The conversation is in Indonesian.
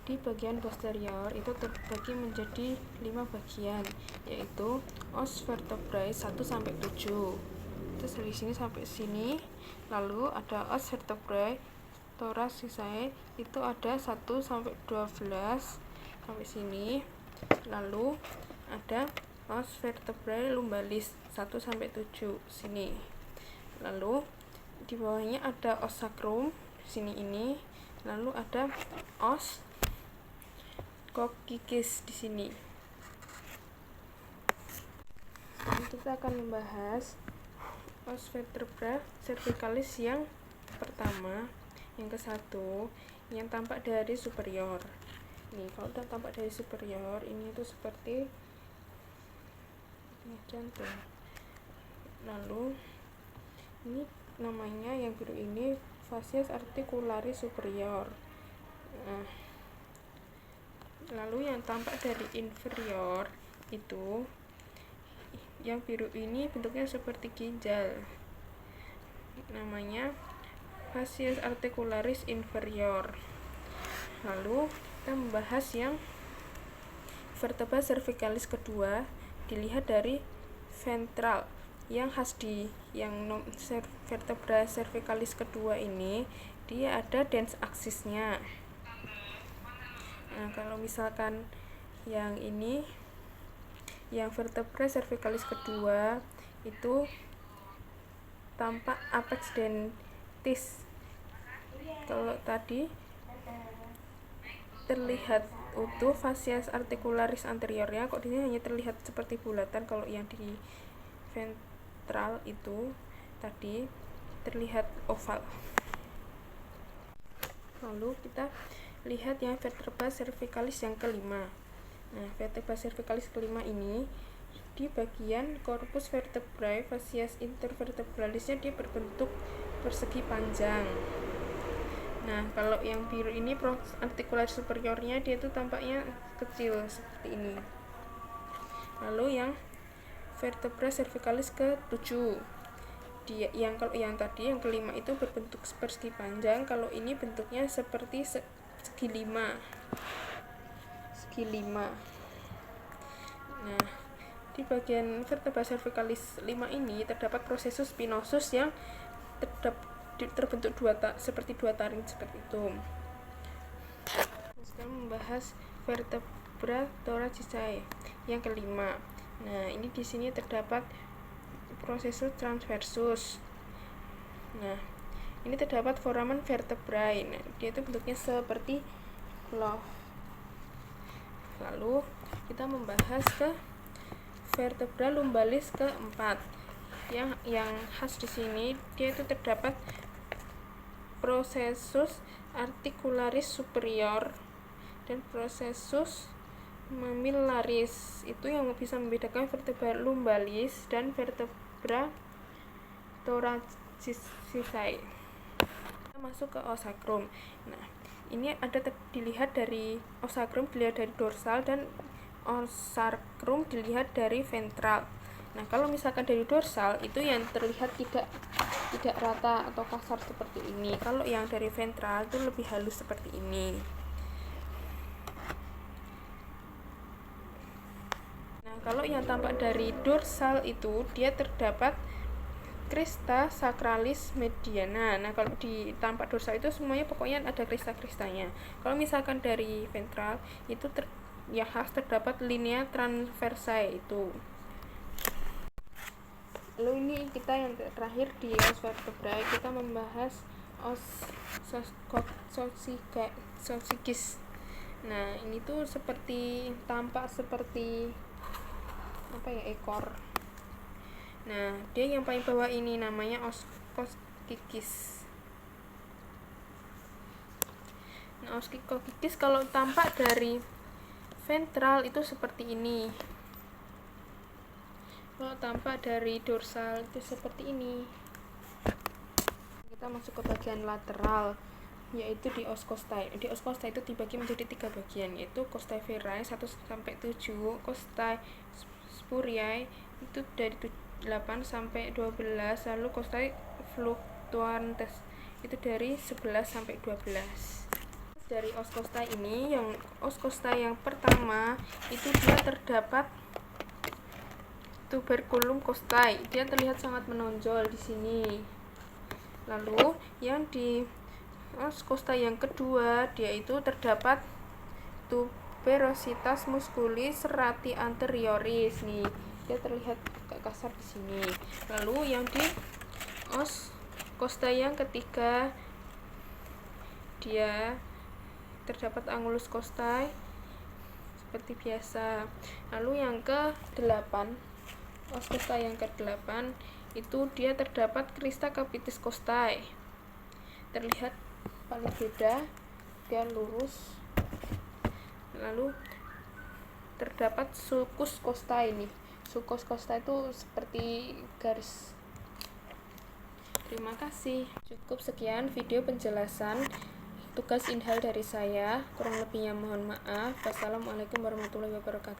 di bagian posterior itu terbagi menjadi 5 bagian, yaitu os vertebrae 1 sampai 7. Terus dari sini sampai sini. Lalu ada os vertebrae thoracicae itu ada 1 sampai 12 sampai sini. Lalu ada os vertebrae lumbalis 1 sampai 7 sini. Lalu di bawahnya ada os sacrum sini ini. Lalu ada os coccygeus di sini. Kita akan membahas os vertebra cervicalis yang pertama, yang ke-1, yang tampak dari superior. Nih, kalau udah tampak dari superior, ini tuh seperti jantung. Lalu ini namanya yang biru ini fascies articularis superior. Lalu yang tampak dari inferior itu yang biru ini bentuknya seperti ginjal, namanya fascies articularis inferior. Lalu kita membahas yang vertebra cervicalis kedua, dilihat dari ventral. Yang khas di yang vertebra cervicalis kedua ini, dia ada dens aksisnya. Nah, kalau misalkan yang ini, yang vertebra cervicalis kedua itu tampak apex dentis. Kalau tadi terlihat utuh fascies articularis anteriornya, kok di sini hanya terlihat seperti bulatan. Kalau yang di ventral itu tadi terlihat oval. Lalu kita lihat yang vertebra cervicalis yang kelima. Nah, vertebra cervicalis kelima ini di bagian corpus vertebrae fascies intervertebralisnya dia berbentuk persegi panjang. Nah, kalau yang biru ini articularis superiornya dia itu tampaknya kecil seperti ini. Lalu yang vertebra cervicalis ke-7, kalau yang tadi yang kelima itu berbentuk persegi panjang, kalau ini bentuknya seperti segi lima. Nah, di bagian vertebra cervicalis 5 ini terdapat processus spinosus yang terbentuk seperti dua taring seperti itu. Sekarang membahas vertebra thoracicae yang kelima. Nah, ini di sini terdapat processus transversus. Nah, ini terdapat foramen vertebrae. Nah, dia itu bentuknya seperti glove. Lalu kita membahas ke vertebra lumbalis ke-4. Yang khas di sini dia itu terdapat processus articularis superior dan processus mamillaris. Itu yang bisa membedakan vertebra lumbalis dan vertebra thoracicae. Kita masuk ke os sacrum. Nah, ini ada dilihat dari os sacrum dilihat dari dorsal dan os sacrum dilihat dari ventral. Nah, kalau misalkan dari dorsal itu yang terlihat tidak rata atau kasar seperti ini. Kalau yang dari ventral itu lebih halus seperti ini. Nah, kalau yang tampak dari dorsal itu dia terdapat crista sacralis mediana. Nah, kalau di tampak dorsal itu semuanya pokoknya ada crista-cristanya. Kalau misalkan dari ventral itu yang khas terdapat linea transversae itu. Lalu ini kita yang terakhir di os vertebrae, kita membahas os coccygeus. Nah, ini tuh tampak seperti ekor. Nah, dia yang paling bawah ini namanya os coccygeus. Nah, os coccygeus kalau tampak dari ventral itu seperti ini. Kalau tampak dari dorsal itu seperti ini. Kita masuk ke bagian lateral, yaitu di os costae. Di os costae itu dibagi menjadi 3 bagian, yaitu costae verae 1 sampai 7, costae spuriae itu dari 8 sampai 12, lalu costae fluctuantes itu dari 11 sampai 12. dari os costa ini, yang os costa yang pertama itu dia terdapat tuberculum costae, dia terlihat sangat menonjol di sini. Lalu yang di os costa yang kedua, dia itu terdapat tuberositas musculis serrati anterioris, nih dia terlihat agak kasar di sini. Lalu yang di os costa yang ketiga, dia terdapat angulus costae seperti biasa. Lalu yang ke-8, os costa yang ke-8 itu dia terdapat crista capitis costae, terlihat paling beda, dia lurus. Lalu terdapat sulcus costae, ini sulcus costae itu seperti garis. Terima kasih, cukup sekian video penjelasan tugas inhal dari saya, kurang lebihnya mohon maaf. Wassalamualaikum warahmatullahi wabarakatuh.